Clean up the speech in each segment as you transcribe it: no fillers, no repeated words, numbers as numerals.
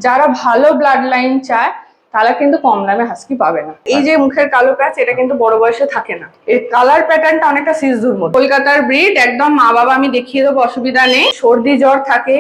যারা ভালো blood line চায় তারা কিন্তু কম দামে হাস্কি পাবে না। এই যে মুখের কালো প্যাচ, এটা কিন্তু বড় বয়সে থাকে না। এই কালার প্যাটার্নটা অনেকটা সিজুর মতো। কলকাতার ব্রিড, একদম মা বাবা, আমি দেখিয়ে দেবো, অসুবিধা নেই। সর্দি জ্বর থাকে,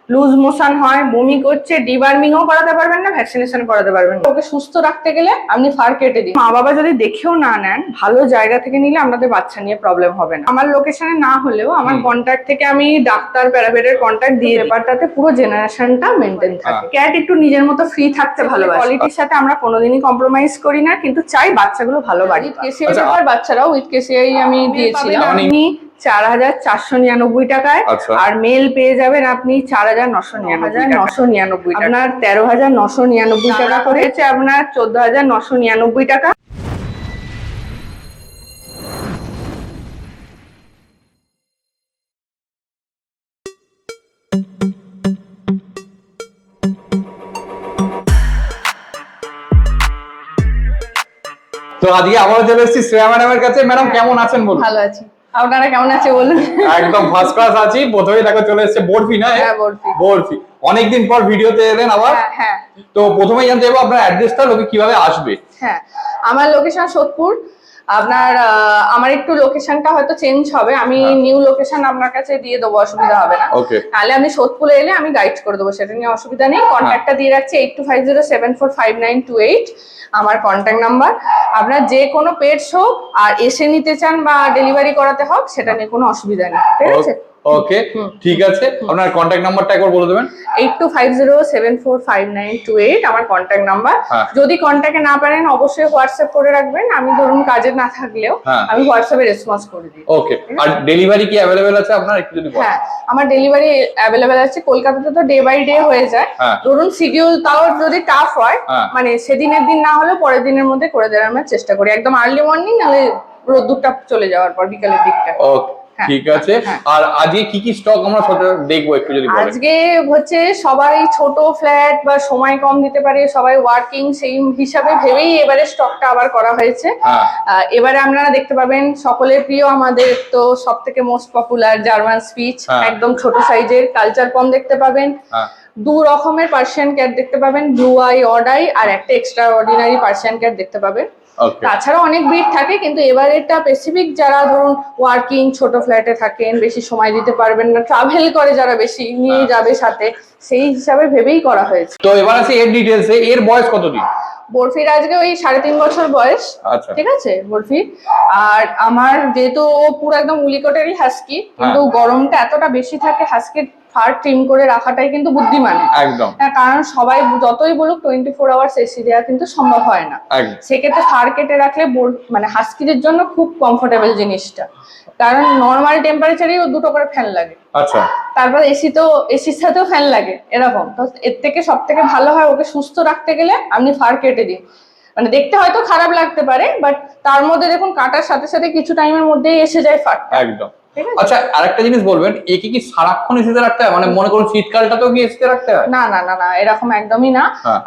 লুজ মোশন হয়, বমি করছে, ডিবার্মিংও করাতে পারবেন না, ভ্যাকসিনেশন করাতে পারবেন না। ওকে সুস্থ রাখতে গেলে আপনি ফার কেটে দিন। মা বাবা যদি দেখেও না নেন, ভালো জায়গা থেকে নিলে আপনাদের বাচ্চা নিয়ে প্রবলেম হবে না। আমার লোকেশনে না হলেও আমার কন্ট্যাক্ট থেকে আমি ডাক্তার প্যারাভেটের কন্ট্যাক্ট দিয়ে ব্যাপারটাতে পুরো জেনারেশনটা মেনটেন থাকে। ক্যাট একটু নিজের মতো ফ্রি থাকতে ভালোবাসে। কোয়ালিটির সাথে আমরা কোনোদিনই কম্প্রোমাইজ করি না, কিন্তু চাই বাচ্চাগুলো ভালো বাড়ি। কেসিআই পেপার বাচ্চারাও উইথ কেসিআই আমি দিয়েছিলাম। আপনি 4,499 টাকায়, আর মেল পেয়ে যাবেন আপনি 4,999। আপনার 13,999 টাকা করেছে, আপনার 14,999 টাকা। তো আজকে আবারও চলে এসেছি শ্রেয়া ম্যাডামের কাছে। ম্যাডাম কেমন আছেন বলুন? ভালো আছি, আপনারা কেমন আছে বলুন? একদম ফার্স্ট ক্লাস আছি। প্রথমেই দেখো চলে এসেছে বরফি, না? হ্যাঁ, বরফি। বরফি অনেকদিন পর ভিডিওতে এলেন আবার। হ্যাঁ। তো প্রথমেই জানতে চাইবো আপনার অ্যাড্রেসটা, লোকে কিভাবে আসবে? হ্যাঁ, আমার লোকেশন সোদপুর। আপনার আমার একটু লোকেশনটা হয়তো চেঞ্জ হবে, আমি নিউ লোকেশন আপনার কাছে দিয়ে দেবো, অসুবিধা হবে না। তাহলে আমি সোদপুরে এলে আমি গাইড করে দেবো, সেটা নিয়ে অসুবিধা নেই। কন্ট্যাক্টটা দিয়ে রাখছি 8250745928 আমার কন্ট্যাক্ট নাম্বার। আপনার যে কোনো পেটস হোক আর এসে নিতে চান বা ডেলিভারি করাতে হোক, সেটা নিয়ে কোনো অসুবিধা নেই, ঠিক আছে? ওকে, ঠিক আছে। আপনার কন্ট্যাক্ট নাম্বারটা একবার বলে দেবেন। 8250745928 আমার কন্ট্যাক্ট নাম্বার। যদি কন্ট্যাক্টে না পারেন অবশ্যই হোয়াটসঅ্যাপ করে রাখবেন, আমি ধরুন কাজে না থাকলেও আমি হোয়াটসঅ্যাপে রেসপন্স করে দিই। ওকে, আর ডেলিভারি কি अवेलेबल আছে আপনার, একটু যদি বলেন? হ্যাঁ, আমার ডেলিভারি अवेलेबल আছে। কলকাতাতে তো ডে বাই ডে হয়ে যায়, ধরুন শিডিউল তাও যদি টাফ হয়, মানে সেদিনের দিন না হলেও পরের দিনের মধ্যে করে দেওয়ার আমরা চেষ্টা করি, একদম আর্লি মর্নিং, নাহলে রোদ্দুরটা চলে যাওয়ার পর বিকালের দিকটা। ওকে, ঠিক আছে। আর আজকে কি কি স্টক আমরা দেখবো একটু যদি বলেন? আজকে হচ্ছে সবাই ছোট ফ্ল্যাট বা সময় কম দিতে পারে, সবাই ওয়ার্কিং, সেই হিসাবে ভেবেই এবারে স্টকটা আবার করা হয়েছে। এবারে আপনারা দেখতে পাবেন সকলের প্রিয়, আমাদের তো সবথেকে মোস্ট পপুলার জার্মান স্পিচ, একদম ছোট সাইজের কালচার পম দেখতে পাবেন। 2 রকমের পার্সিয়ান ক্যাট দেখতে পাবেন, ব্লু আই, অড আই, আর একটা এক্সট্রা অর্ডিনারি পার্সিয়ান ক্যাট দেখতে পাবেন। তাছাড়া অনেক ব্রিড থাকে, কিন্তু এবার এটা স্পেসিফিক যারা ধরুন ওয়ার্কিং, ছোট ফ্ল্যাটে থাকেন, বেশি সময় দিতে পারবেন না, ট্রাভেল করে যারা বেশি, নিয়ে যাবে সাথে, সেই হিসাবে ভেবেই করা হয়েছে। তো এবার আছে এর ডিটেইলসে। এর বয়স কতদিন? বরফির আজকে ওই 3.5 বছর বয়স। ঠিক আছে বরফি। আর আমার যেহেতু ও পুরো একদম উলিকটেরই হাস্কি, কিন্তু গরমটা এতটা বেশি থাকে, হাস্কির ফার ট্রিম করে রাখাটাই কিন্তু বুদ্ধিমান একদম। কারণ সবাই যতই বলুক 24 আওয়ার্স এসি দেওয়া কিন্তু সম্ভব হয় না। সেক্ষেত্রে ফার কেটে রাখলে মানে হাস্কিদের জন্য খুব কমফোর্টেবল জিনিসটা, কারণ নর্মাল টেম্পারেচারেই 2টো করে ফ্যান লাগে। আচ্ছা, তারপর এসির সাথেও ফ্যান লাগে, এরকম। তো এর থেকে সব থেকে ভালো হয়, ওকে সুস্থ রাখতে গেলে আপনি ফার কেটে দিন। মানে দেখতে হয়তো খারাপ লাগতে পারে, বাট তার মধ্যে দেখুন কাটার সাথে সাথে কিছু টাইমের মধ্যেই এসে যায় ফার। একদম। আচ্ছা, আরেকটা জিনিস বলবেন, একে কি সারাক্ষণ এসিতে রাখতে হয়? মানে মনে করুন শীতকালটাতেও কি এসিতে রাখতে হয়? না, এরকম একদমই না।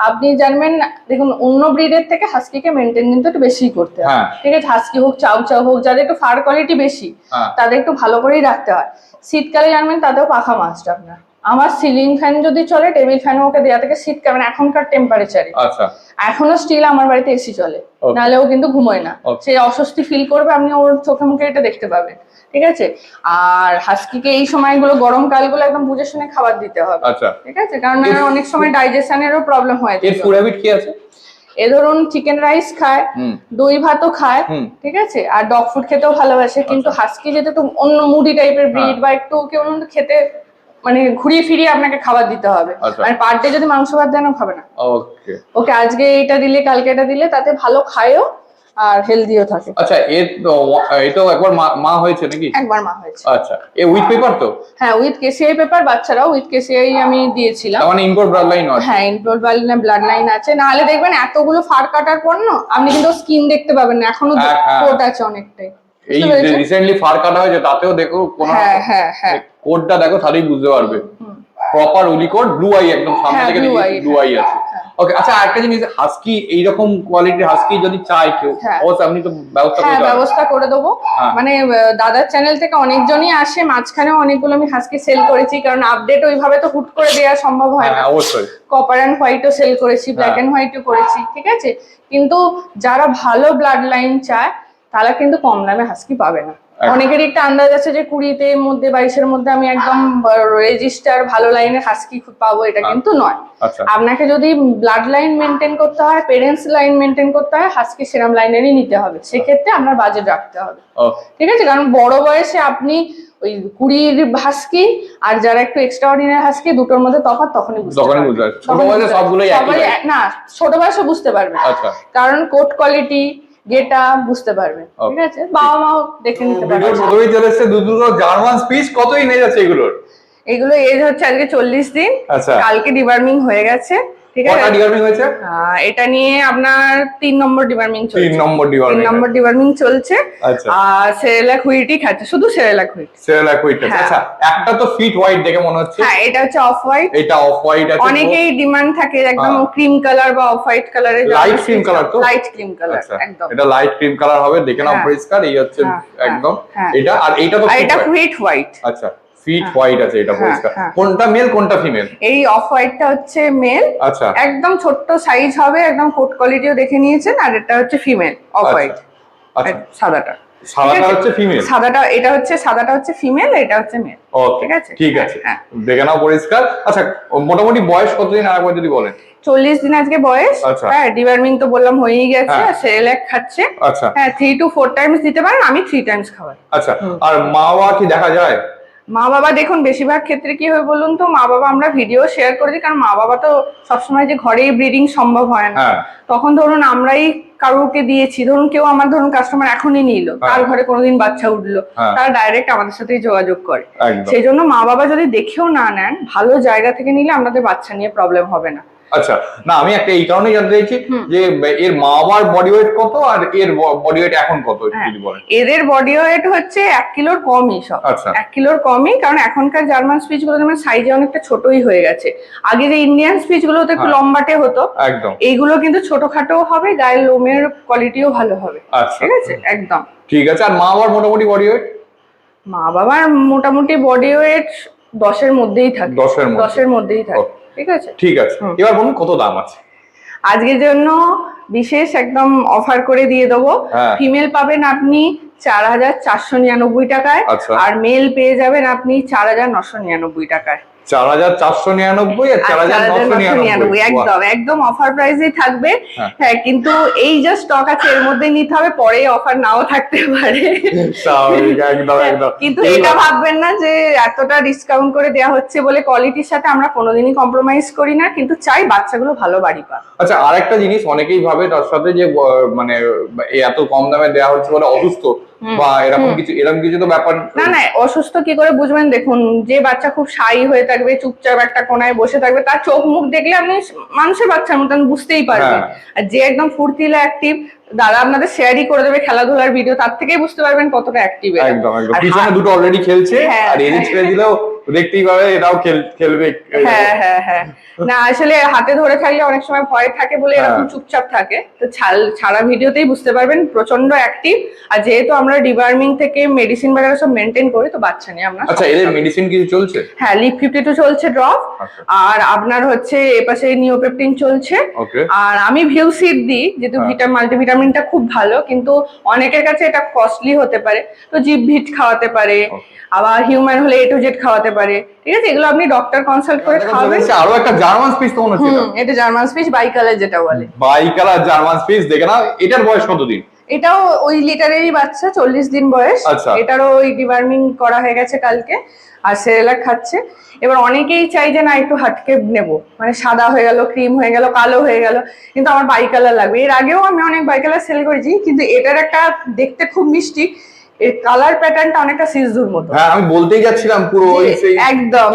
আপনি জানবেন, দেখুন অন্য ব্রিডের থেকে হাস্কিকে মেনটেন কিন্তু একটু বেশি করতে হয়। ঠিক আছে, হাস্কি হোক, চাউ হোক, যাদের একটু ফার কোয়ালিটি বেশি, তাদের একটু ভালো করেই রাখতে হয়। শীতকালে জানবেন তাতেও পাখা মাস্ট আপনার। আমার সিলিং ফ্যান যদি চলে, টেবিল ফ্যান ওকে দেওয়া থেকে শীতকালে, মানে এখনকার টেম্পারেচারে এখনো স্টিল আমার বাড়িতে এসি চলে, নাহলে ও কিন্তু ঘুমোয় না। সে অস্বস্তি ফিল করবে, আপনি ওর চোখে মুখে এটা দেখতে পাবেন। ঠিক আছে, আর হাস্কিকে এই সময়গুলো, গরমকালগুলো একদম বুঝে শুনে খাবার দিতে হবে। ঠিক আছে, কারণ অনেক সময় ডাইজেশনেরও প্রবলেম হয়। এর ফুড হ্যাবিট কি আছে? এ ধরুন চিকেন রাইস খায়, দই ভাতও খায়, ঠিক আছে, আর ডগ ফুড খেতেও ভালোবাসে। কিন্তু হাস্কি যেটা একটু অন্য মুডি টাইপের ব্রিড, বা একটু কেউ খেতে মানে ঘুরিয়ে ফিরিয়ে আপনাকে খাবার দিতে হবে। মানে পার ডে যদি মাংস ভাত দেন খাবে না। ওকে আজকে এটা দিলে কালকে এটা দিলে, তাতে ভালো খায়ও আর হেলদিও থাকে। আচ্ছা, এটাও একবার মা হয়েছে নাকি? একবার মা হয়েছে। আচ্ছা, এ উইথ পেপার তো? হ্যাঁ, উইথ কেসিআই পেপার, বাচ্চারাও উইথ কেসিআই আমি দিয়েছিলাম। মানে ইম্পোর্ট ব্লাড লাইন আছে? হ্যাঁ, ইম্পোর্ট ব্লাড লাইন আছে। নাহলে দেখবেন এতগুলো ফার কাটার পর না, আপনি কিন্তু স্কিন দেখতে পাবেন না, এখনো কোট আছে অনেকটাই। এই রিসেন্টলি ফার কাটা হয়েছে, তাতেও দেখো কোন কোটটা দেখো, তাহলেই বুঝতে পারবে। প্রপার উলি কোট, ব্লু আই, একদম সামনে থেকে ব্লু আই আছে। ওকে, আচ্ছা আরেকটা জিনিস, হাস্কি এইরকম কোয়ালিটির হাস্কি যদি চায় কেউ, হ্যাঁ। অবশ্যই আপনি তো ব্যবস্থা করে হ্যাঁ, দেবেন। ব্যবস্থা করে দেবো। হ্যাঁ। মানে দাদার চ্যানেল থেকে অনেকজনই আসে, মাঝখানেও অনেকগুলো আমি হাস্কি সেল করেছি, কারণ আপডেট ওইভাবে তো হুট করে দেওয়া সম্ভব হয় না। হ্যাঁ অবশ্যই। কপার অ্যান্ড হোয়াইটও সেল করেছি, ব্ল্যাক হ্যাঁ। অ্যান্ড হোয়াইটও করেছি, ঠিক আছে। কিন্তু যারা ভালো ব্লাড লাইন চায় তারা কিন্তু কম দামে হাস্কি পাবে না। অনেকেরই একটা আন্দাজ আছে যে 20 মধ্যে 22 মধ্যে আমি একদম রেজিস্টার ভালো লাইনের হাস্কি পাবো, এটা কিন্তু নয়। আচ্ছা আপনাকে যদি ব্লাড লাইন মেনটেন করতে হয়, পেরেন্টস লাইন মেনটেন করতে হয়, হাস্কি সেরাম লাইনেরই নিতে হবে, সেক্ষেত্রে আপনার বাজেট রাখতে হবে, ওকে ঠিক আছে। কারণ বড় বয়সে আপনি ওই 20 হাস্কি আর যারা একটু এক্সট্রা অর্ডিনারি হাস্কি, দুটোর মধ্যে তফাৎ তখনই বুঝতে দোকানে পারবেন। বুঝতে পারছি, ছোট বয়সে সবগুলোই একই সবাই লাগে। না, ছোট বয়সে বুঝতে পারবে, আচ্ছা কারণ কোট কোয়ালিটি যেটা বুঝতে পারবে, ঠিক আছে। বাবা মাও দেখে নিতে পারবে। ভিডিওর প্রথমেই চলে এসেছে দুটো জার্মান স্পিচ, কতই নেই যাচ্ছে এগুলোর? এগুলো এজ হচ্ছে আজকে 40 দিন। আচ্ছা। কালকে ডিবার্মিং হয়ে গেছে, ঠিক আছে। কটা ডিওয়ার্মিং হয়েছে? এটা নিয়ে আপনার 3 নম্বর ডিবার্মিং চলছে। 3 নম্বর তিন ডিওয়ার্মিং। নম্বর ডিবার্মিং চলছে। আচ্ছা। আর সেরেলাক হুইটই খাচ্ছে, শুধু সেরেলাক হুইট। Cerelac wheat. হ্যাঁ। আচ্ছা, একটা তো ফিট হোয়াইট দেখে মনে হচ্ছে। হ্যাঁ, এটা হচ্ছে অফ হোয়াইট। এটা অফ হোয়াইট আছে। অনেকেই ডিমান্ড থাকে একদম ক্রিম কালার বা অফ হোয়াইট কালারের। লাইট ক্রিম কালার তো? লাইট ক্রিম কালার, আচ্ছা, একদম। এটা লাইট ক্রিম কালার হবে, দেখে নাও হ্যাঁ। পরিষ্কার। এই হচ্ছে হ্যাঁ, একদম হ্যাঁ। এটা, আর এইটা তো আর fit এটা white। Wheat white. আচ্ছা, ফিট হোয়াইট আছে এটা হ্যাঁ, পরিষ্কার। হ্যাঁ। কোনটা মেল কোনটা ফিমেল? এই অফ হোয়াইটটা হচ্ছে মেল। আচ্ছা একদম ছোট্ট সাইজ হবে, একদম কোট কোয়ালিটিও দেখে নিয়েছেন। আর এটা হচ্ছে ফিমেল অফ হোয়াইট। আচ্ছা, সাদাটা সাদাটা ঠিক আছে? হচ্ছে ফিমেল। সাদাটা, এটা হচ্ছে সাদাটা হচ্ছে ফিমেল, এটা হচ্ছে মেল। ওকে, ঠিক আছে, ঠিক আছে, হ্যাঁ। দেখে নাও পরিষ্কার। আচ্ছা, মোটামুটি বয়স কতদিন আর একবার যদি বলেন? 40 দিন আজকে বয়স। আচ্ছা। হ্যাঁ, ডিওয়ার্মিং তো বললাম হয়েই গেছে, হ্যাঁ। সেরেলাক খাচ্ছে। আচ্ছা হ্যাঁ, 3 to 4 টাইমস দিতে পারেন, আমি 3 টাইমস খাওয়াই। আচ্ছা, আর মা বাবা কি দেখা যায়? মা বাবা দেখুন, বেশিরভাগ ক্ষেত্রে কি হয় বলুন তো, মা বাবা আমরা ভিডিও শেয়ার করে দিই, কারণ মা বাবা তো সবসময় যে ঘরেই ব্রিডিং সম্ভব হয় না। হ্যাঁ। তখন ধরুন আমরাই কারুকে দিয়েছি, ধরুন কেউ আমার ধরুন কাস্টমার এখনই নিল, তার ঘরে কোনোদিন বাচ্চা উঠলো, হ্যাঁ। তারা ডাইরেক্ট আমাদের সাথেই যোগাযোগ করে। একদম। সেই জন্য মা বাবা যদি দেখেও না নেন, ভালো জায়গা থেকে নিলে আপনাদের বাচ্চা নিয়ে প্রবলেম হবে না। আচ্ছা, না আমি একটা এই কারণেই জানতে চাইছি যে এর মা বাবার বডি ওয়েট কত আর এর বডি ওয়েট এখন কত, একটু যদি বলেন। এদের বডি ওয়েট হচ্ছে 1 কিলোর কমই সব। আচ্ছা। 1 কিলোর কমই, কারণ এখনকার জার্মান স্পিচ গুলো যেমন সাইজে অনেকটা ছোটই হয়ে গেছে। আগে যে ইন্ডিয়ান স্পিচ গুলো তো একটু লম্বাটে হতো, একদম। এইগুলো কিন্তু ছোটখাটো হবে, গায়ের লোমের কোয়ালিটিও ভালো হবে। আচ্ছা, ঠিক আছে, একদম। ঠিক আছে। আর মা বাবার মোটামুটি বডি ওয়েট? মা বাবার মোটামুটি বডি ওয়েট 10-এর মধ্যেই থাকে। 10-এর মধ্যে? 10-এর মধ্যেই থাকে। ঠিক আছে, ঠিক আছে। এবার বলুন কত দাম আছে? আজকের জন্য বিশেষ একদম অফার করে দিয়ে দেবো। হ্যাঁ। ফিমেল পাবেন আপনি 4,499 টাকায়। আচ্ছা। আর মেল পেয়ে যাবেন আপনি 4,999 টাকায়। 4,499 আর 4,999, একদম একদম অফার প্রাইসেই থাকবে। হ্যাঁ। হ্যাঁ, কিন্তু এই যে স্টক আছে এর মধ্যে নিতে হবে, পরে অফার নাও থাকতে পারে। স্বাভাবিক, একদম একদম। কিন্তু এটা ভাববেন না যে এতটা ডিসকাউন্ট করে দেওয়া হচ্ছে বলে কোয়ালিটির সাথে আমরা কোনোদিনই কম্প্রোমাইজ করি না, কিন্তু চাই বাচ্চাগুলো ভালো বাড়ি পাক। আচ্ছা, আরেকটা জিনিস অনেকেই ভাবে তার সাথে যে মানে এত কম দামে দেওয়া হচ্ছে বলে অসুস্থ বা এরকম কিছু তো ব্যাপার না না, অসুস্থ কি করে বুঝবেন? দেখুন, যে বাচ্চা খুব শাই হয়ে থাকবে, চুপচাপ একটা কোনায় বসে থাকবে, তার চোখ মুখ দেখলে আপনি মানুষের বাচ্চার মতন বুঝতেই পারবেন। আর যে একদম ফুর্তিলা অ্যাক্টিভ, দাদা আপনাদের শেয়ারই করে দেবে খেলাধুলার ভিডিও, তার থেকেই বুঝতে পারবেন কতটা অ্যাক্টিভ। একদম একদম। পিছনে দুটো অলরেডি খেলছে, আর এদিক ছেড়ে দিলেও দেখতেই পাবে এটাও খেলবে। হ্যাঁ হ্যাঁ হ্যাঁ। না, আসলে হাতে ধরে থাকলে অনেক সময় ভয় থাকে বলে এরকম চুপচাপ থাকে, তো ছাড়া ভিডিওতেই বুঝতে পারবেন প্রচন্ড অ্যাক্টিভ। আর যেহেতু আমরা ডিবার্মিং থেকে মেডিসিন বাগেরা সব মেনটেন করি, তো বাচ্চা নিয়ে আমরা। আচ্ছা, এদের মেডিসিন কিছু চলছে? হ্যাঁ, লিপ 52 চলছে ড্রপ। আর আপনার হচ্ছে এপাশে নিওপেপটিন চলছে। আর আমি ভিউসিড দিই, যেহেতু মাল্টিভিটামিনটা খুব ভালো, কিন্তু অনেকের কাছে এটা কস্টলি হতে পারে, তো জিপ ভিট খাওয়াতে পারে, আবার হিউম্যান হলে A to Z খাওয়াতে পারে। ঠিক আছে, এগুলো আপনি ডক্টর কনসাল্ট করে খাওয়াবেন। আরো একটা জার্মান স্পিচ তো মনে হচ্ছে এটা জার্মান স্পিচ বাইকালার যেটা বলে। বাইকালার জার্মান স্পিচ, দেখে না। এটার বয়স কতদিন? এটাও ওই লিটারেরই বাচ্চা, 40 দিন বয়স। আচ্ছা। এটারও ওই ডিবার্মিং করা হয়ে গেছে কালকে, আর সেরেলাক খাচ্ছে। এবার অনেকেই চাই যে না একটু হাটকে নেবো, মানে সাদা হয়ে গেল, ক্রিম হয়ে গেল, কালো হয়ে গেল, কিন্তু আমার বাইকালার লাগবে। এর আগেও আমি অনেক বাইকালার সেল করেছি, কিন্তু এটার একটা দেখতে খুব মিষ্টি, এর কালার প্যাটার্নটা অনেকটা সিজুর মতো। হ্যাঁ, আমি বলতেই যাচ্ছিলাম পুরো ওই সেই একদম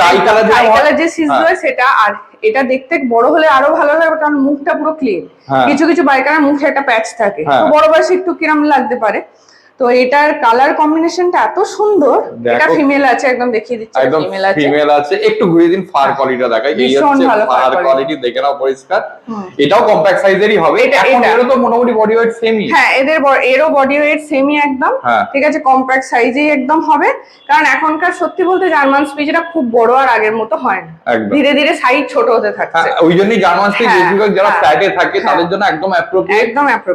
কালার যে সিজু হয় সেটা। আর এটা দেখতে বড় হলে আরো ভালো লাগবে, কারণ মুখটা পুরো ক্লিন। কিছু কিছু বাইকারের মুখে একটা প্যাচ থাকে, তো বড় বয়সে একটু কিরম লাগতে পারে। তো এটার কালার কম্বিনেশনটা এত সুন্দর। এটা ফিমেল আছে, একদম দেখিয়ে দিচ্ছি, একদম ফিমেল আছে। একটু ঘুরিয়ে দিন, ফার কোয়ালিটিটা দেখাই। এই হচ্ছে ফার কোয়ালিটি, দেখে নাও পরিষ্কার। এটাও কম্প্যাক্ট সাইজেরই হবে। এখন এরও তো মোটামুটি বডি ওয়েট সেমই। হ্যাঁ, এরও বডি ওয়েট সেমই একদম। ঠিক আছে, কম্প্যাক্ট সাইজেই একদম হবে। কারণ এখনকার সত্যি বলতে জার্মান স্পিচটা খুব বড় আর আগের মতো হয় না, ধীরে ধীরে সাইজ ছোট হতে থাকছে। ওই জন্যই জার্মান স্পিচ বেশিরভাগ যারা ফ্ল্যাটে থাকে তাদের জন্য একদম অ্যাপ্রোপ্রিয়েট।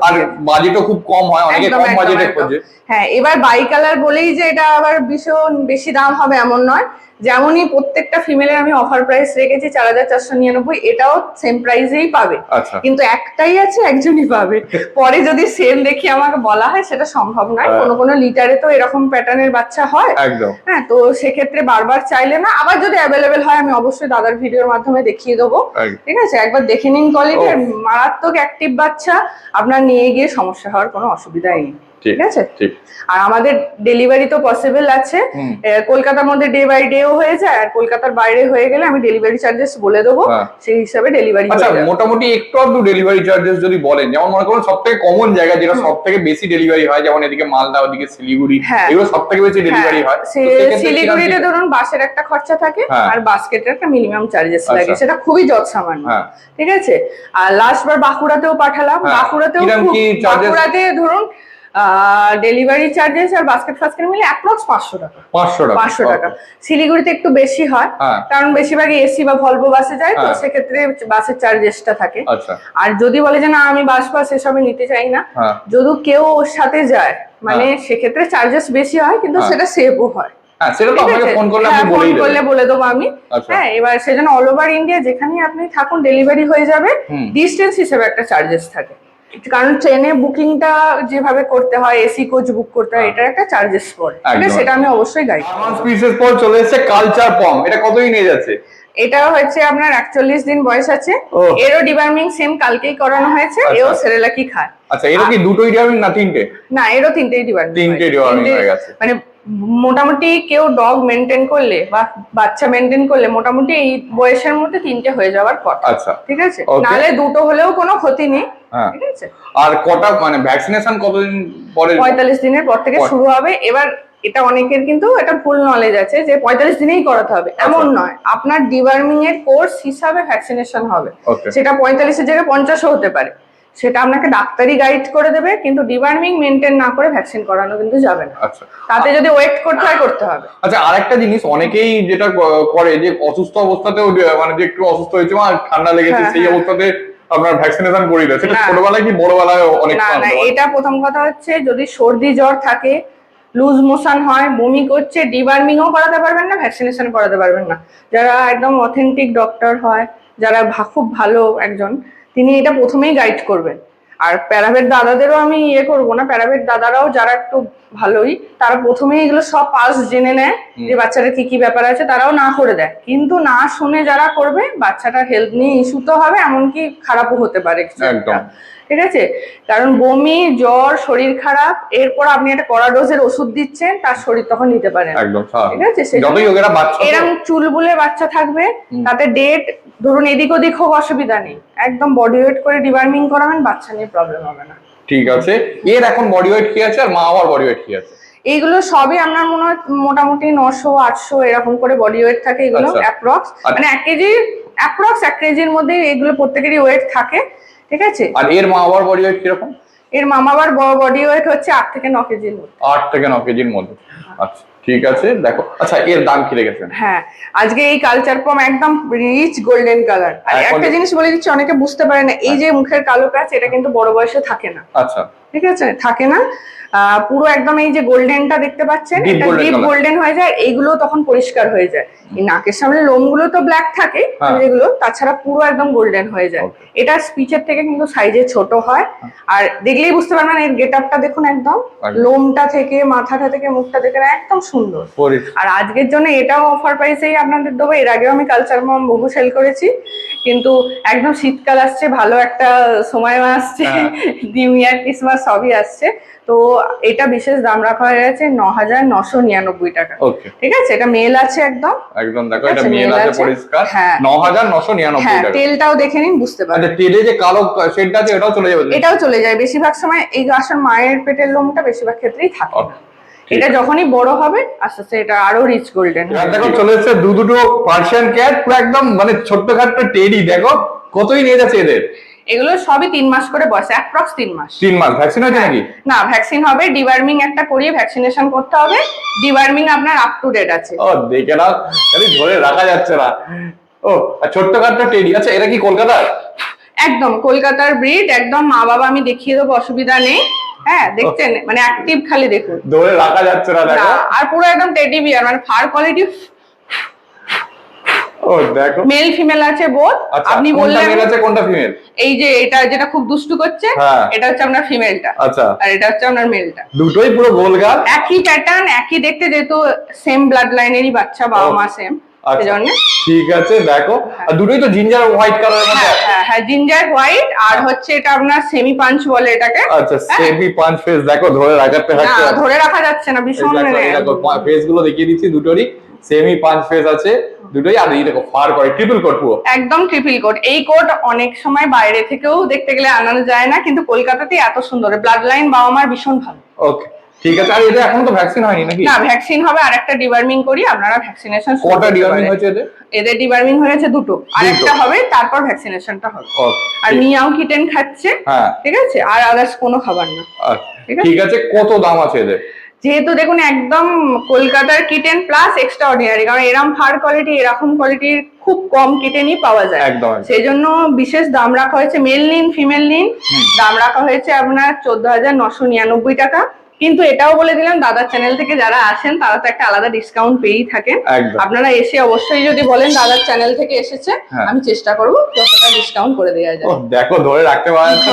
আর বাজেটও খুব কম হয়, অনেকে কম বাজেটে খোঁজে। হ্যাঁ, এবার বাই কালার বলেই যে এটা আবার ভীষণ বেশি দাম হবে এমন নয়। যেমনই প্রত্যেকটা ফিমেলের আমি অফার প্রাইস রেখেছি 4499, এটাও সেম প্রাইসেই পাবে। কিন্তু একটাই আছে, একজনই পাবে। পরে যদি সেল দেখি আমাকে বলা হয়, সেটা সম্ভব নয়। কোনো লিটারে তো এরকম প্যাটার্নের বাচ্চা হয়। হ্যাঁ, তো সেক্ষেত্রে বারবার চাইলে না। আবার যদি অ্যাভেলেবেল হয় আমি অবশ্যই দাদার ভিডিওর মাধ্যমে দেখিয়ে দেবো। ঠিক আছে, একবার দেখে নিন কোয়ালিটি। মারাত্মক অ্যাক্টিভ বাচ্চা, আপনার নিয়ে গিয়ে সমস্যা হওয়ার কোনো অসুবিধাই নেই। ঠিক আছে, আর আমাদের ডেলিভারি তো পসিবল আছে। কলকাতার মধ্যে ডে বাই ডেও হয়ে যায়, আর কলকাতার বাইরে হয়ে গেলে আমি ডেলিভারি চার্জেস বলে দেবো, সেই হিসাবে ডেলিভারি। আচ্ছা, মোটামুটি একটু আধটু ডেলিভারি চার্জেস যদি বলেন, যেমন মনে করুন সবথেকে কমন জায়গা যেটা সবথেকে বেশি ডেলিভারি হয়, যেমন এদিকে মালদা, ওদিকে শিলিগুড়ি, এগুলো সবথেকে বেশি ডেলিভারি হয়। শিলিগুড়িতে ধরুন বাসের একটা খরচা থাকে, আর বাস্কেটের একটা মিনিমাম চার্জেস লাগে, সেটা খুবই যৎসামান্য। ঠিক আছে, আর লাস্ট বার বাঁকুড়াতেও পাঠালাম। বাঁকুড়াতেও ধরুন ডেলিভারি চার্জেস আর বাস্কেট ফাস্কেট মিলে অ্যাপ্রক্স 500 টাকা। 500 টাকা। শিলিগুড়িতে একটু বেশি হয়, কারণ বেশিরভাগই এসি বা ভলভো বাসে যায়, তো সেক্ষেত্রে বাসের চার্জেসটা থাকে। আর যদি বলে যে না আমি বাস এসবে নিতে চাই না, যদি কেউ ওর সাথে যায়, মানে সেক্ষেত্রে চার্জেস বেশি হয়, কিন্তু সেটা সেভও হয়। ফোন করলে বলে দেবো আমি। হ্যাঁ, এবার সেজন্য অল ওভার ইন্ডিয়া যেখানেই আপনি থাকুন ডেলিভারি হয়ে যাবে। ডিস্টেন্স হিসেবে একটা চার্জেস থাকে, কারণ ট্রেনে বুকিংটা যেভাবে করতে হয়, এসি কোচ বুক করতে হয়, এটার একটা চার্জেস পড়ে। সেটা আমি অবশ্যই গাইড করব। পর চলে এসেছে কালচার পম, এটা কতই নিয়ে যাচ্ছে? এটা হচ্ছে আপনার 41 দিন বয়স আছে। এরও ডিবার্মিং সেম কালকেই করানো হয়েছে। এও সেরেলাকি খায়। আচ্ছা, এরও কি দুটোই ডিবার্মিং না তিনটে? না, এরও তিনটেই ডিবার্মিং। তিনটে ডিবার্মিং হয়ে গেছে। মানে মোটামুটি কেউ ডগ মেনটেন করলে বা বাচ্চা মেনটেন করলে মোটামুটি এই বয়সের মধ্যে তিনটে হয়ে যাওয়ার কথা। আচ্ছা, ঠিক আছে, নালে দুটো হলেও কোনো ক্ষতি নেই। ঠিক আছে, আর কটা মানে ভ্যাকসিনেশন কতদিন পরে? 45 দিনের পর থেকে শুরু হবে। এবার এটা অনেকের কিন্তু এটা ফুল নলেজ আছে যে 45 দিনেই করাতে হবে, এমন নয়। আপনার ডিওয়ার্মিং এর কোর্স হিসাবে ভ্যাকসিনেশন হবে। সেটা 45 এর জায়গায় 50 হতে পারে, সেটা আপনাকে ডাক্তারই গাইড করে দেবে। কিন্তু ডিওয়ার্মিং মেনটেন না করে ভ্যাকসিন করানো কিন্তু যাবে না। আচ্ছা, তাতে যদি ওয়েট করতে হয় করতে হবে। আচ্ছা, আরেকটা জিনিস অনেকেই যেটা করে যে অসুস্থ অবস্থাতেও, মানে যে একটু অসুস্থ হয়েছে বা ঠান্ডা লেগেছে, সেই অবস্থাতে আপনার ভ্যাকসিনেশন করিয়ে দেয়। সেটা ছোটবেলায় কি বড়বেলায় অনেক? না, এটা প্রথম কথা হচ্ছে যদি সর্দি জ্বর থাকে, লুজ মোশন হয়, বমি করছে, ডিওয়ার্মিংও করাতে পারবেন না, ভ্যাকসিনেশন করাতে পারবেন না। যারা একদম অথেন্টিক ডক্টর হয়, যারা খুব ভালো একজন, তিনি এটা প্রথমেই গাইড করবেন। আর প্যারাভেট দাদাদেরও আমি করবো না, প্যারাভেট দাদারাও যারা একটু ভালোই, তারা প্রথমেই এগুলো সব পাস জেনে নেয় যে বাচ্চাটার কি কি ব্যাপার আছে, তারাও না করে দেয়। কিন্তু না শুনে যারা করবে, বাচ্চাটার হেলথ নিয়ে ইস্যু তো হবে, এমনকি খারাপও হতে পারে কিছু একটা। ঠিক আছে, কারণ বমি, জ্বর, শরীর খারাপ, এরপর আপনি একটা কড়া ডোজের ওষুধ দিচ্ছেন, তার শরীর তখন নিতে পারেন। ঠিক আছে, এরকম চুলবুলে বাচ্চা থাকবে, তাতে ডেট ধরুন এদিক ওদিক হোক, অসুবিধা নেই। একদম বডি ওয়েট করে ডিওয়ার্মিং করাবেন, বাচ্চা নিয়ে প্রবলেম হবে না। ঠিক আছে, এর এখন বডি ওয়েট কি আছে আর মা বাবার বডি ওয়েট কি আছে? এইগুলো সবই আপনার মনে হয় মোটামুটি 900-800 এরকম করে বডি ওয়েট থাকে। এগুলো অ্যাপ্রক্স, মানে 1 কেজি অ্যাপ্রক্স 1 কেজির মধ্যে এগুলো প্রত্যেকেরই ওয়েট থাকে। ঠিক আছে, আর এর মা বাবার বডি ওয়েট কিরকম? এর মা বাবার বডি ওয়েট হচ্ছে 8 থেকে 9 কেজির মধ্যে। 8 থেকে 9 কেজির মধ্যে। আচ্ছা, ঠিক আছে, দেখো। আচ্ছা, এর দাম কি রেখেছেন? হ্যাঁ, আজকে এই কালচার পম একদম রিচ গোল্ডেন কালার। আর একটা জিনিস বলে দিচ্ছি, অনেকে বুঝতে পারে না, এই যে মুখের কালো প্যাচ, এটা কিন্তু বড় বয়সে থাকে না। আচ্ছা, ঠিক আছে, থাকে না। পুরো একদম এই যে গোল্ডেনটা দেখতে পাচ্ছেন, এটা ডিপ গোল্ডেন হয়ে যায়। এইগুলো তখন পরিষ্কার হয়ে যায়। এই নাকের সামনে লোমগুলো তো ব্ল্যাক থাকে যেগুলো, তাছাড়া পুরো একদম গোল্ডেন হয়ে যায়। এটা স্পিচের থেকে কিন্তু সাইজে ছোট হয়। আর দেখলেই বুঝতে পারবেন, এর গেটআপটা দেখুন, একদম লোমটা থেকে মাথাটা থেকে মুখটা থেকে একদম সুন্দর। আর আজকের জন্য এটাও অফার প্রাইসেই আপনাদের দেবো। এর আগেও আমি কালচার মম বহু সেল করেছি, কিন্তু একদম শীতকাল আসছে, ভালো একটা সময় আসছে, নিউ ইয়ার ক্রিসমাস সবই আসছে। তো এটা বিশেষ দাম রাখা হয়ে গেছে 9,999 টাকা। ওকে, ঠিক আছে, এটা মেল আছে একদম। একদম দেখো ঠিক এটা আছে, মেল মেল আছে আছে। পরিষ্কার। হ্যাঁ 9,999 হ্যাঁ, টাকা। তেলটাও দেখে নিন, বুঝতে আচ্ছা, পারবেন। তেলে যে কালো শেডটা আছে এটাও চলে যাবে তো? এটাও চলে যায় বেশিরভাগ সময়। এই আসল মায়ের পেটের লোমটা বেশিরভাগ ক্ষেত্রেই থাকে না। ঠিক এটা আছে। যখনই বড় হবে আস্তে আস্তে এটা আরো রিচ গোল্ডেন আর দেখো চলে এসেছে দুটো পার্সিয়ান ক্যাট, পুরো একদম মানে ছোট্ট খাট্ট টেডি। দেখো কতই নিয়ে যাচ্ছে এদের। এগুলো সবই 3 মাস করে বয়স, অ্যাপ্রক্স 3 মাস। 3 মাস ভ্যাকসিন হয়েছে নাকি? না, ভ্যাকসিন হবে, ডিওয়ার্মিং একটা করিয়ে ভ্যাকসিনেশন করতে হবে। ডিওয়ার্মিং আপনার আপ টু ডেট আছে। ও দেখে নাও, খালি ধরে রাখা যাচ্ছে না। ও আর ছোট্ট খাট্ট টেডি। আচ্ছা এরা কি কলকাতার? একদম কলকাতার ব্রিড, একদম মা বাবা আমি দেখিয়ে দেবো, অসুবিধা নেই। হ্যাঁ দেখছেন, মানে অ্যাক্টিভ, খালি দেখুন, ধরে রাখা যাচ্ছে না। দেখো আর পুরো একদম টেডি বিয়ার, মানে ফার কোয়ালিটি। ও দেখো, মেল ফিমেল আছে বোথ। আচ্ছা আপনি কোনটা বললেন মেল আছে কোনটা ফিমেল? এই যে এটা যেটা খুব দুষ্টু করছে, হ্যাঁ। এটা হচ্ছে আপনার ফিমেলটা, আচ্ছা, আর এটা হচ্ছে আপনার মেলটা। দুটোই পুরো গোলগাল, একই প্যাটার্ন, একই দেখতে, যেহেতু সেম ব্লাড লাইনেরই বাচ্চা, বাবা মা সেম, সেজন্য। ঠিক আছে দেখো, আর দুটোই তো জিঞ্জার হোয়াইট কালারের মধ্যে আছে। হ্যাঁ হ্যাঁ, জিঞ্জার হোয়াইট, আর হচ্ছে এটা আপনার সেমি পাঞ্চ বলে এটাকে। আচ্ছা সেমি পাঁচ ফেস। দেখো ধরে রাখাতে না, হচ্ছে, ধরে রাখা যাচ্ছে না, ভীষণ ফেস গুলো দেখিয়ে দিচ্ছি, দুটোরই সেমি পাঁচ ফেস আছে দুটোই। আর এই দেখো ফার করে ট্রিপল কোট, পুরো একদম ট্রিপল কোট। এই কোট অনেক সময় বাইরে থেকেও দেখতে গেলে আনানো যায় না, কিন্তু কলকাতাতেই এত সুন্দর। ব্লাড লাইন বাবা মার ভীষণ ভালো। ওকে ঠিক আছে। আর এটা এখনো তো ভ্যাকসিন হয়নি নাকি? না, ভ্যাকসিন হবে, আর একটা ডিওয়ার্মিং করি, আপনারা ভ্যাকসিনেশন। কটা ডিওয়ার্মিং হয়েছে এদের? এদের ডিওয়ার্মিং হয়েছে দুটো, আর একটা হবে, তারপর ভ্যাকসিনেশনটা হবে। আর মিয়াও কিটেন খাচ্ছে। হ্যাঁ ঠিক আছে, আর আদার্স কোনো খাবার না। ঠিক আছে। কত দাম আছে এদের? যেহেতু দেখুন একদম কলকাতার কিটেন প্লাস এক্সট্রা অর্ডিনারি, কারণ এরকম ফার কোয়ালিটি, এরকম কোয়ালিটির খুব কম কিটেনই পাওয়া যায়। একদম। সেই জন্য বিশেষ দাম রাখা হয়েছে। মেল নিন ফিমেল নিন, দাম রাখা হয়েছে আপনার 14,999 টাকা। কিন্তু এটাও বলে দিলাম, দাদার চ্যানেল থেকে যারা আসেন তারা তো একটা আলাদা ডিসকাউন্ট পেয়েই থাকেন। আপনারা এসে অবশ্যই যদি বলেন দাদার চ্যানেল থেকে এসেছে, আমি চেষ্টা করবো যতটা ডিসকাউন্ট করে দেওয়া যায়। দেখো ধরে রাখতে পারছে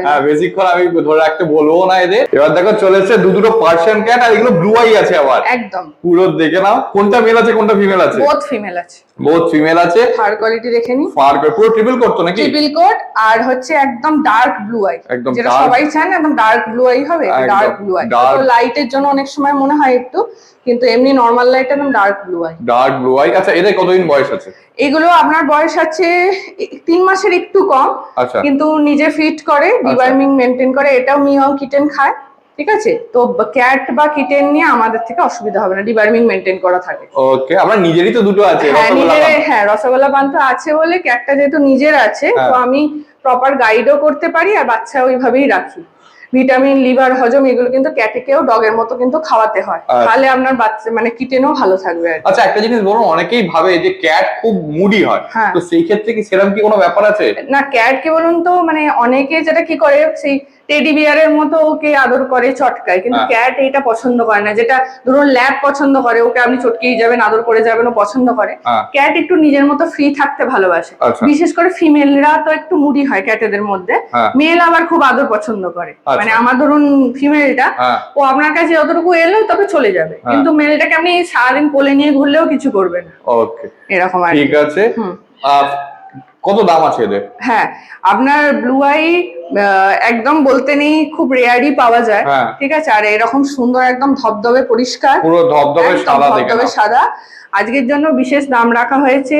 না, বেশিক্ষণ আমি ধরে রাখতে বলবো না এদের। এবার দেখো চলে এসেছে দুটো পার্সিয়ান ক্যাট, আর এগুলো ব্লু আই আছে আবার। একদম পুরো দেখে নাও, কোনটা মেল আছে কোনটা ফিমেল আছে? বোথ ফিমেল আছে। বোথ ফিমেল আছে। ফার কোয়ালিটি দেখে নিন, ফার করে পুরো ট্রিপল কোট তো নাকি? ট্রিপল কোট, আর হচ্ছে একদম ডার্ক ব্লু আই, যেটা সবাই চান একদম ডার্ক ব্লু আই হবে। ডার্ক ব্লু আই তো লাইটের জন্য অনেক সময় মনে হয় একটু, কিন্তু এমনি নরমাল লাইট একদম dark blue eye. Dark blue eye. আচ্ছা এদের কতদিন বয়স আছে? এগুলো আপনার বয়স আছে 3 মাসের একটু কম। আচ্ছা। কিন্তু নিজে ফিট করে, ডিওয়ার্মিং মেনটেন করে। এটাও মিয়াও কিটেন খায়। ঠিক আছে, তো ক্যাট বা কিটেন নিয়ে আমাদের থেকে অসুবিধা হবে না, ডিওয়ার্মিং মেনটেন করা থাকে। ওকে, আমরা নিজেরই তো দুটো আছে। হ্যাঁ, রসগোল্লা পান তো আছে বলে, ক্যাটটা যেহেতু নিজের আছে, তো আমি প্রপার গাইডও করতে পারি, আর বাচ্চা ওইভাবেই রাখি। ভিটামিন, লিভার, হজম, এগুলো কিন্তু ক্যাটেকেও ডগের মতো কিন্তু খাওয়াতে হয়, তাহলে আপনার বাচ্চা মানে কিটেনও ভালো থাকবে। আচ্ছা একটা জিনিস বলুন, অনেকেই ভাবে যে ক্যাট খুব মুডি হয়, তো সেই ক্ষেত্রে কি সেরকম কি কোনো ব্যাপার আছে? না, ক্যাট কি বলুন তো, মানে অনেকে যেটা কি করে, সেই টেডি বিয়ারের মতো ওকে আদর করে, চটকায়, কিন্তু ক্যাট এটা পছন্দ করে না। যেটা ধরুন ল্যাব পছন্দ করে, ওকে আপনি চটকেই যাবেন, আদর করে যাবেন, ও পছন্দ করে। ক্যাট একটু নিজের মতো ফ্রি থাকতে ভালোবাসে। বিশেষ করে ফিমেলরা তো একটু মুডি হয় ক্যাটেদের মধ্যে, মেল আবার খুব আদর পছন্দ করে। মানে আমার ধরুন ফিমেলটা, ও আপনার কাছে যতটুকু এলো তবে চলে যাবে, কিন্তু মেলটাকে আপনি সারাদিন কোলে নিয়ে ঘুরলেও কিছু করবে না। ওকে এরকম আর ঠিক আছে। কত দাম আছে এদের? হ্যাঁ, আপনার ব্লু আই একদম বলতে নেই, খুব রেয়ারই পাওয়া যায়। ঠিক আছে, আর এরকম সুন্দর একদম ধবধবে পরিষ্কার, পুরো ধবধবে সাদা, ধবধবে সাদা। আজকের জন্য বিশেষ দাম রাখা হয়েছে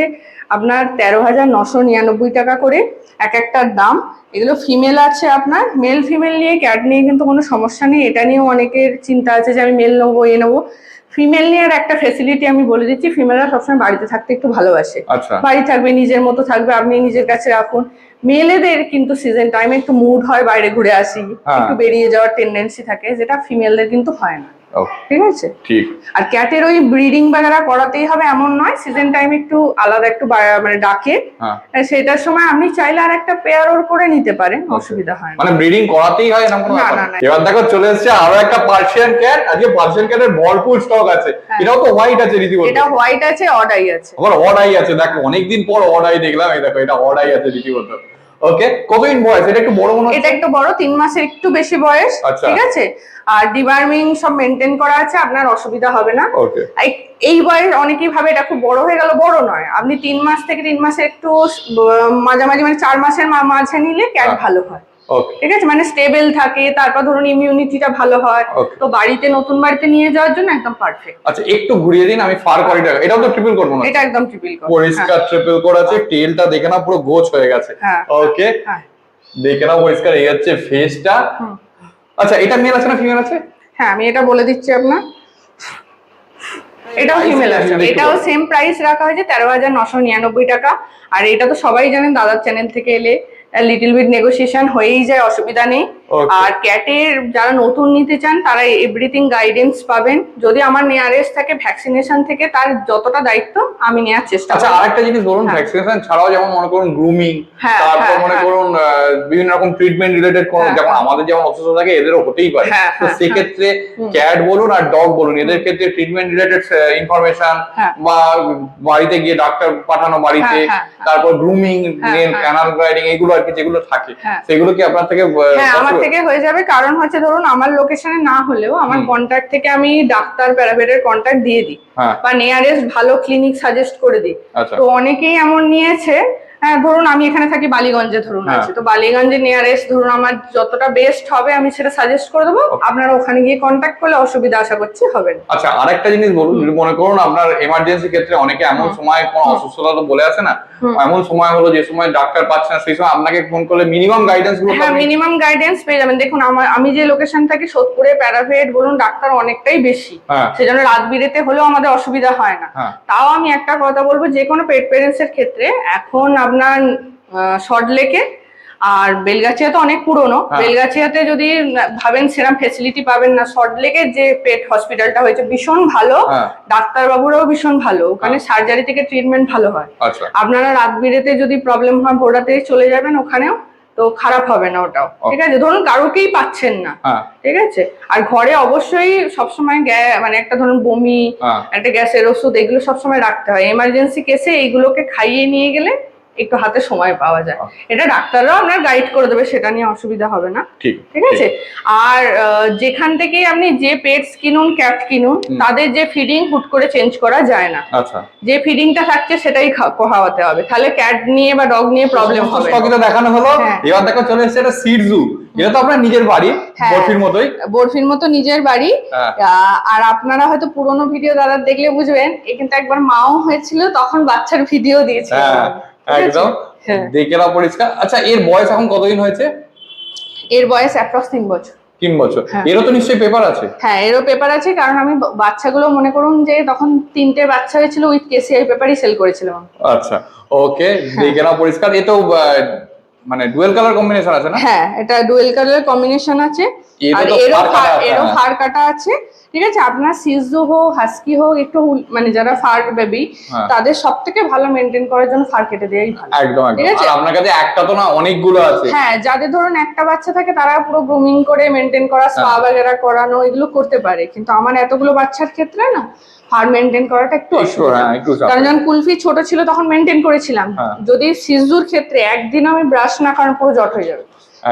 আপনার 13,999 টাকা করে এক একটার দাম। এগুলো ফিমেল আছে আপনার। মেল ফিমেল নিয়ে, ক্যাট নিয়ে কিন্তু কোনো সমস্যা নেই। এটা নিয়েও অনেকের চিন্তা আছে যে আমি মেল নেবো, নেবো। ফিমেল নিয়ে একটা ফেসিলিটি আমি বলে দিচ্ছি, ফিমেলরা সবসময় বাড়িতে থাকতে একটু ভালোবাসে। বাড়ি থাকবে, নিজের মতো থাকবে, আপনি নিজের কাছে রাখুন। মেলেদের কিন্তু সিজন টাইমে একটু মুড হয় বাইরে ঘুরে আসি, একটু বেরিয়ে যাওয়ার টেন্ডেন্সি থাকে, যেটা ফিমেলদের কিন্তু হয় না। ঠিক আছে, ঠিক। আর ক্যাটের ওই ব্রিডিং বাগেরা করাতেই হবে এমন নয়, সিজন টাইম একটু আলাদা একটু মানে ডাকে, সেটার সময় আপনি চাইলে আর একটা পেয়ার ওর করে নিতে পারেন, অসুবিধা হয় না। মানে ব্রিডিং করাতেই হয় এরকম কোনো ব্যাপার না। এবার দেখো চলে এসেছে আরো একটা পার্সিয়ান ক্যাট। আজকে পার্সিয়ান ক্যাটের ভরপুর স্টক আছে। এটাও তো হোয়াইট আছে রীতিমতো। এটা হোয়াইট আছে, অড আই আছে। আবার অড আই আছে, দেখো অনেকদিন পর অড আই দেখলাম। এই দেখো এটা অড আই আছে রীতিমতো। ওকে, কতদিন বয়স? এটা একটু বড় মনে হচ্ছে। এটা একটু বড়, 3 মাসের একটু বেশি বয়স। ঠিক আছে, আর ডিওয়ার্মিং সব মেনটেন করা আছে, আপনার অসুবিধা হবে না। এই বয়স অনেকেই ভাবে এটা খুব বড় হয়ে গেল, বড় নয়। আপনি 3 মাস থেকে 3 মাসে একটু মাঝামাঝি, মানে 4 মাসের মাঝে নিলে ক্যাট ভালো হয়। ওকে ঠিক আছে, মানে স্টেবল থাকে, তারপর ধরুন ইমিউনিটিটা ভালো হয়। Okay. তো বাড়িতে নতুন বাড়িতে নিয়ে যাওয়ার জন্য একদম পারফেক্ট। আচ্ছা একটু ঘুরিয়ে দিন, আমি ফার করিডর, এটাও তো ট্রিপল কোড মনে হচ্ছে। এটা একদম ট্রিপল কোড, পরিষ্কার ট্রিপল কোড আছে, টেলটা দেখে না পুরো গোছ হয়ে গেছে। ওকে দেখে নাও পরিষ্কার, এই হচ্ছে ফেসটা। আচ্ছা এটা মেল আছে না ফিমেল আছে? হ্যাঁ আমি এটা বলে দিচ্ছি আপনার, এটাও ফিমেল আছে, এটাও সেম প্রাইস রাখা হয়েছে 13,999 টাকা। আর এটা তো সবাই জানেন দাদার চ্যানেল থেকে এলে লিটল বিট নেগোসিয়েশন হয়েই যায়, অসুবিধা নেই। আর ক্যাটের যারা নতুন নিতে চান তারা এভরিথিং গাইডেন্স পাবেন, যদি আমার নিয়ারেস্ট থাকে ভ্যাকসিনেশন থেকে তার যতটা দায়িত্ব আমি নেওয়ার চেষ্টা করব। আচ্ছা আরেকটা জিনিস বলুন, ভ্যাকসিনেশন ছাড়াও যেমন মনে করুন গ্রুমিং, তারপর মনে করুন বিভিন্ন রকম ট্রিটমেন্ট রিলেটেড কোন, যেমন আমাদের যেমন অসুস্থ থাকে এদেরও হতেই পারে, তো সেক্ষেত্রে ক্যাট বলুন আর ডগ বলুন এদের ক্ষেত্রে ট্রিটমেন্ট রিলেটেড ইনফরমেশন বা বাড়িতে গিয়ে ডাক্তার পাঠানো বাড়িতে, তারপর গ্রুমিং, নেল ক্যানাল গ্রাইডিং, এগুলো আর কি যেগুলো থাকে সেগুলো কি আপনার থেকে? হ্যাঁ আমার থেকে হয়ে যাবে, কারণ হচ্ছে ধরুন আমার লোকেশনে না হলেও আমার কন্ট্যাক্ট থেকে আমি ডাক্তার প্যারাভেটের কন্ট্যাক্ট দিয়ে দিই বা নিয়ারেস্ট ভালো ক্লিনিক সাজেস্ট করে দিই। তো অনেকেই এমন নিয়েছে, হ্যাঁ ধরুন আমি এখানে থাকি বালিগঞ্জে ধরুন আছে, তো বালিগঞ্জে নিয়ারেস্ট ধরুন আমার যতটা বেস্ট হবে আমি সেটা সাজেস্ট করে দেবো, আপনারা ওখানে গিয়ে কন্ট্যাক্ট করলে অসুবিধা আশা করছি হবে না। আচ্ছা আরেকটা জিনিস বলুন, যদি মনে করুন আপনার এমার্জেন্সি ক্ষেত্রে অনেকে এমন সময় কোন অসুস্থতা তো বলে আসে না, এমন সময় হলো যে সময় ডাক্তার পাচ্ছে না, সেই সময় আপনাকে ফোন করলে মিনিমাম গাইডেন্স গুলো? হ্যাঁ মিনিমাম গাইডেন্স পেয়ে যাবেন। দেখুন আমি যে লোকেশন থাকি সোদপুরে প্যারাভেট বলুন ডাক্তার অনেকটাই বেশি, সেজন্য রাত বিরেতে হলেও আমাদের অসুবিধা হয় না। তাও আমি একটা কথা বলবো, যে কোনো পেট পেরেন্টস এর ক্ষেত্রে এখন আপনার সল্টলেকে আর বেলগাছিয়া তো অনেক পুরনো, বেলগাছিয়াতে যদি ভাবেন সেরকম ফেসিলিটি পাবেন না, সল্টলেকে যে পেট হসপিটালটা হয়েছে ভীষণ ভালো, ডাক্তারবাবুরাও ভীষণ ভালো, ওখানে সার্জারি থেকে ট্রিটমেন্ট ভালো হয়। আপনারা রাত বিরেতে যদি প্রবলেম হয় ভোররাতে চলে যাবেন ওখানেও, তো খারাপ হবে না ওটাও। ঠিক আছে, ধরুন কারোকেই পাচ্ছেন না, ঠিক আছে, আর ঘরে অবশ্যই সবসময় মানে একটা ধরুন বমি, একটা গ্যাসের ওষুধ এগুলো সবসময় রাখতে হয়, এমার্জেন্সি কেসে এইগুলোকে খাইয়ে নিয়ে গেলে একটু হাতে সময় পাওয়া যায়। এটা ডাক্তাররাও আপনার গাইড করে দেবে, সেটা নিয়ে অসুবিধা হবে না। ঠিক আছে, আর যেখান থেকে আপনি যে পেটস কিনুন ক্যাট কিনুন তাদের যে ফিডিং হুট করে চেঞ্জ করা যায় না। যে ফিডিংটা থাকছে সেটাই খাওয়াতে হবে, তাহলে ক্যাট নিয়ে বা ডগ নিয়ে প্রবলেম হবে। স্টকটা দেখানো হলো, এবার দেখো চলে এসেছে এটা সিডজু, এটা তো আপনার নিজের বাড়ি, বরফির মতোই, বরফির মতো নিজের বাড়ি। আর আপনারা হয়তো পুরোনো ভিডিও দাদা দেখলে বুঝবেন, এ কিন্তু একবার মাও হয়েছিল, তখন বাচ্চার ভিডিও দিয়েছিল একদম দেখে নাও পরিষ্কার। আচ্ছা এর বয়স এখন কতদিন হয়েছে? এর বয়স অ্যাপ্রক্স 3 বছর। 3 বছর, এরও তো নিশ্চয়ই পেপার আছে? হ্যাঁ এরও পেপার আছে, কারণ আমি বাচ্চাগুলো মনে করুন যে তখন 3টে বাচ্চা হয়েছিল উইথ কেসিআই পেপারই সেল করেছিলাম। আচ্ছা ওকে দেখে নাও পরিষ্কার। এ তো মানে ডুয়েল কালার কম্বিনেশন আছে না? হ্যাঁ এটা ডুয়েল কালার কম্বিনেশন আছে, আর এরও ফার কাটা আছে। ঠিক আছে, আপনার সিজু হোক হাস্কি হোক একটু মানে যারা ফার বেবি তাদের সবথেকে ভালো মেইনটেইন করার জন্য ফার কেটে দেয়াই ভালো। একদম একদম। আর আপনার কাছে একটা তো না অনেকগুলো আছে। হ্যাঁ যাদের ধরুন একটা বাচ্চা থাকে তারা পুরো গ্রুমিং করে মেইনটেইন করা, স্পা বাগেরা করানো এগুলো করতে পারে, কিন্তু আমার এতগুলো বাচ্চার ক্ষেত্রে না ফার মেইনটেইন করাটা একটু অসুবিধা। কারণ যখন কুলফি ছোট ছিল তখন মেইনটেইন করেছিলাম, যদি সিজুর ক্ষেত্রে একদিন আমি ব্রাশ না করার পুরো জট হয়ে যাবে,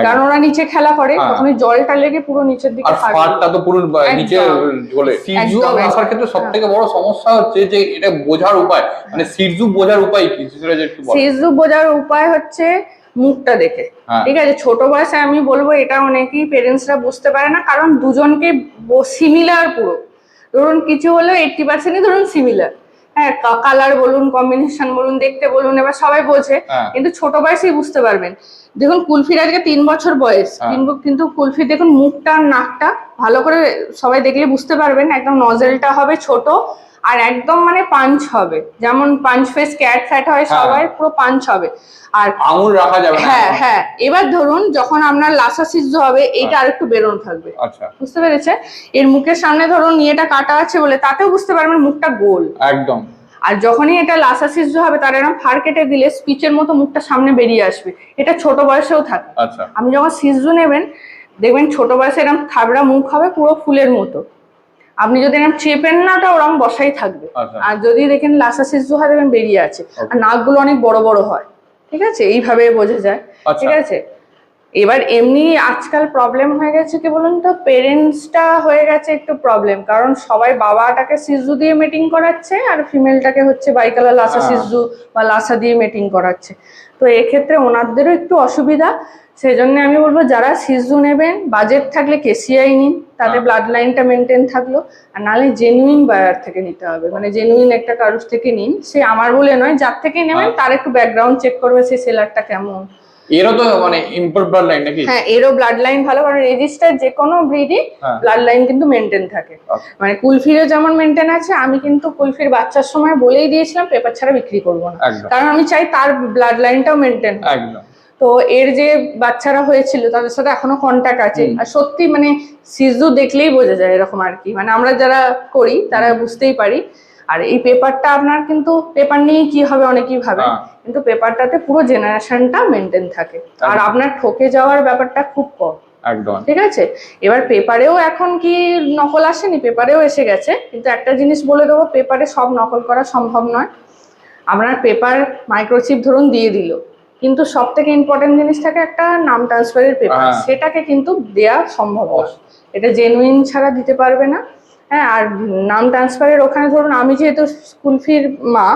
কারণ ওরা নিচে খেলা করে তখন জলটা লেগে পুরো নিচের দিকে ফারটা তো পুরো নিচে ঝোলে। সিজু আসার ক্ষেত্রে সবথেকে বড় সমস্যা হচ্ছে যে এটা বোঝার উপায়, মানে সিজু বোঝার উপায় কি? সিজু বোঝার উপায় হচ্ছে মুখটা দেখে। ঠিক আছে, ছোট বয়সে আমি বলবো এটা অনেকেই পেরেন্টসরা বুঝতে পারে না, কারণ দুজনকে সিমিলার পুরো, ধরুন কিছু হলেও 80%ই ধরুন সিমিলার। হ্যাঁ কালার বলুন, কম্বিনেশন বলুন, দেখতে বলুন, এবার সবাই বোঝে, কিন্তু ছোট বয়সেই বুঝতে পারবেন। দেখুন কুলফির আজকে 3 বছর বয়স, কিন্তু কুলফির দেখুন মুখটা নাকটা ভালো করে সবাই দেখলে বুঝতে পারবেন, একদম নজেলটা হবে ছোট আর একদম মানে পাঞ্চ হবে, যেমন পাঞ্চ ফেস ক্যাট ফ্যাট হয় সবাই পুরো পাঞ্চ হবে, আর আঙুল রাখা যাবে না। হ্যাঁ হ্যাঁ, এবার ধরুন যখন আপনার লাসা সিদ্ধ হবে এইটা আরেকটু বেরোন থাকবে। আচ্ছা বুঝতে পেরেছে? এর মুখের সামনে ধরুন ইয়েটা কাটা আছে বলে তাতেও বুঝতে পারবেন মুখটা গোল একদম। আর যখনই এটা লাসা সিদ্ধ হবে তার এরকম ফার কেটে দিলে স্পিচের মতো মুখটা সামনে বেরিয়ে আসবে, এটা ছোট বয়সেও থাকে। আচ্ছা আপনি যখন সিদ্ধ নেবেন দেখবেন ছোট বয়সে এরকম থাবড়া মুখ হবে পুরো ফুলের মতো, আপনি যদি এরকম চেপেন না ওটা ওরকম বসাই থাকবে। আর যদি দেখেন লাসা সিদ্ধ হয় দেখবেন বেরিয়ে আছে, আর নাকগুলো অনেক বড় বড় হয়। ঠিক আছে, এইভাবে বোঝা যায়। ঠিক আছে, এবার এমনি আজকাল প্রবলেম হয়ে গেছে কি বলুন তো, পেরেন্টসটা হয়ে গেছে একটু প্রবলেম, কারণ সবাই বাবাটাকে সিজু দিয়ে মিটিং করাচ্ছে আর ফিমেলটাকে হচ্ছে বাইকালা লাসা সিজু বা লাসা দিয়ে মিটিং করাচ্ছে। তো এক্ষেত্রে ওনাদেরও একটু অসুবিধা। সেই জন্য আমি বলবো যারা সিজু নেবেন, বাজেট থাকলে কেসিআই নিন, তাতে ব্লাড লাইনটা মেনটেন থাকলো। আর নাহলে জেনুইন বায়ার থেকে নিতে হবে, মানে জেনুইন একটা কারুর থেকে নিন। সে আমার বলে নয়, যার থেকে নেবেন তার একটু ব্যাকগ্রাউন্ড চেক করবে, সেই সেলারটা কেমন। এরও তো মানে ইম্পোর্ট ব্লাড লাইন নাকি? হ্যাঁ, এরও ব্লাড লাইন ভালো, কারণ রেজিস্টার যে কোনো ব্রিডই ব্লাড লাইন কিন্তু মেনটেন থাকে। মানে কুলফিরও যেমন মেনটেন আছে, আমি কিন্তু কুলফির বাচ্চার সময় বলেই দিয়েছিলাম পেপার ছাড়া বিক্রি করবো না, কারণ আমি চাই তার ব্লাড লাইনটাও মেনটেন। একদম। তো এর যে বাচ্চারা হয়েছিল তাদের সাথে এখনো কন্ট্যাক্ট আছে, আর সত্যি মানে সিজু দেখলেই বোঝা যায় এরকম আর কি, মানে আমরা যারা করি তারা বুঝতেই পারি। আর এই পেপারটা আপনার কিন্তু পেপার নিয়ে কি হবে অনেকেই ভাবে, কিন্তু পেপারটাতে পুরো জেনারেশনটা মেনটেন থাকে, আর আপনার ঠকে যাওয়ার ব্যাপারটা খুব কম। একদম ঠিক আছে। এবার পেপারেও এখন কি নকল আসেনি, পেপারেও এসে গেছে, কিন্তু একটা জিনিস বলে দেবো, পেপারে সব নকল করা সম্ভব নয়। আপনার পেপার মাইক্রোচিপ ধরুন দিয়ে দিল, কিন্তু সব থেকে ইম্পর্টেন্ট জিনিস থাকে একটা নাম ট্রান্সফারের পেপার, সেটাকে কিন্তু দেয়া সম্ভব না, এটা জেনুইন ছাড়া দিতে পারবে না। হ্যাঁ, আর নাম ট্রান্সফারের ওখানে ধরুন আমি যেহেতু কুলফির মা,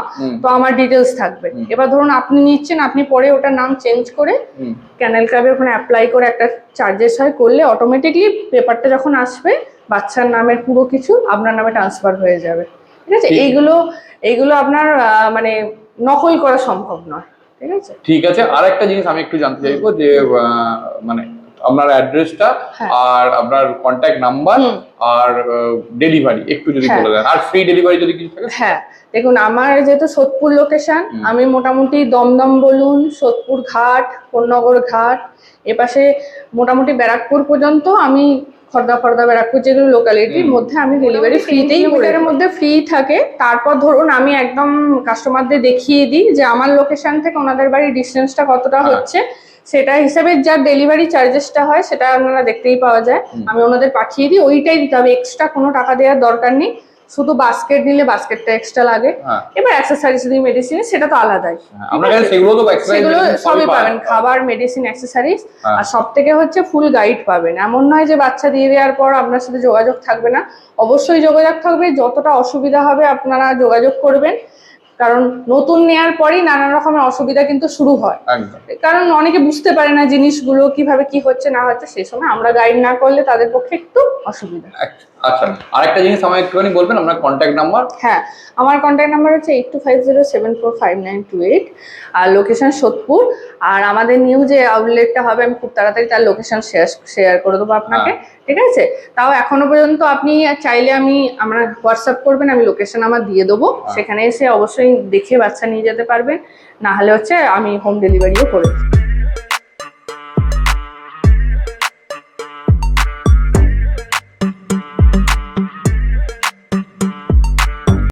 তো আমার ডিটেলস থাকবে। এবার ধরুন আপনি নিচ্ছেন, আপনি পরে ওটার নাম চেঞ্জ করে ক্যানেল ক্লাবের ওখানে অ্যাপ্লাই করে একটা চার্জেস হয়, করলে অটোমেটিকলি পেপারটা যখন আসবে বাচ্চার নামের পুরো কিছু আপনার নামে ট্রান্সফার হয়ে যাবে। ঠিক আছে। এইগুলো আপনার মানে নকল করা সম্ভব নয়। ঠিক আছে। ঠিক আছে। আরেকটা জিনিস আমি একটু জানতে চাইবো যে মানে আপনার অ্যাড্রেসটা আর আপনার কন্ট্যাক্ট নাম্বার আর ডেলিভারি একটু যদি বলে দেন, আর ফ্রি ডেলিভারি যদি কিছু থাকে। হ্যাঁ, দেখুন আমার যেহেতু সোদপুর লোকেশন, আমি মোটামুটি দমদম বলুন, সোদপুর ঘাট, কোন্নগর ঘাট, এপাশে মোটামুটি ব্যারাকপুর পর্যন্ত আমি খর্দা ব্যারাকপুর যেগুলো লোকালিটির মধ্যে আমি ডেলিভারি ফ্রিতেই, কিলোমিটারের মধ্যে ফ্রি থাকে। তারপর ধরুন আমি একদম কাস্টমারদের দেখিয়ে দিই যে আমার লোকেশন থেকে ওনাদের বাড়ির ডিস্টেন্সটা কতটা হচ্ছে, সেটা হিসাবে যা ডেলিভারি চার্জেসটা হয় সেটা আপনারা দেখতেই পাওয়া যায়, আমি ওনাদের পাঠিয়ে দিই, ওইটাই দিতে হবে, এক্সট্রা কোনো টাকা দেওয়ার দরকার নেই। শুধু বাস্কেট নিলে বাস্কেটটা এক্সট্রা লাগে, এবার অ্যাক্সেসরিজ দিয়ে মেডিসিন সেটা তো আলাদাই, সেগুলো সবই পাবেন, খাবার, মেডিসিন, অ্যাক্সেসরিজ। আর সব থেকে হচ্ছে ফুল গাইড পাবেন। এমন নয় যে বাচ্চা দিয়ে দেওয়ার পর আপনার সাথে যোগাযোগ থাকবে না, অবশ্যই যোগাযোগ থাকবে, যতটা অসুবিধা হবে আপনারা যোগাযোগ করবেন, কারণ নতুন নেয়ার পরই নানান রকমের অসুবিধা কিন্তু শুরু হয়, কারণ অনেকে বুঝতে পারে না জিনিসগুলো কিভাবে কি হচ্ছে না হচ্ছে, সেই সময় আমরা গাইড না করলে তাদের পক্ষে একটু অসুবিধা। আচ্ছা, আরেকটা জিনিস আমাকে একটুখানি বলবেন আপনার কন্ট্যাক্ট নাম্বার? হ্যাঁ, আমার কন্ট্যাক্ট নাম্বার হচ্ছে 8250745928, আর লোকেশন সোদপুর। আর আমাদের নিউ যে আউটলেটটা হবে আমি খুব তাড়াতাড়ি তার লোকেশন শেয়ার করে দেবো আপনাকে। ঠিক আছে। তাও এখনো পর্যন্ত আপনি চাইলে আমরা হোয়াটসঅ্যাপ করবেন, আমি লোকেশন আমার দিয়ে দেবো, সেখানে এসে অবশ্যই দেখে বাচ্চা নিয়ে যেতে পারবেন, না হলে হচ্ছে আমি হোম ডেলিভারিও করে দেবো।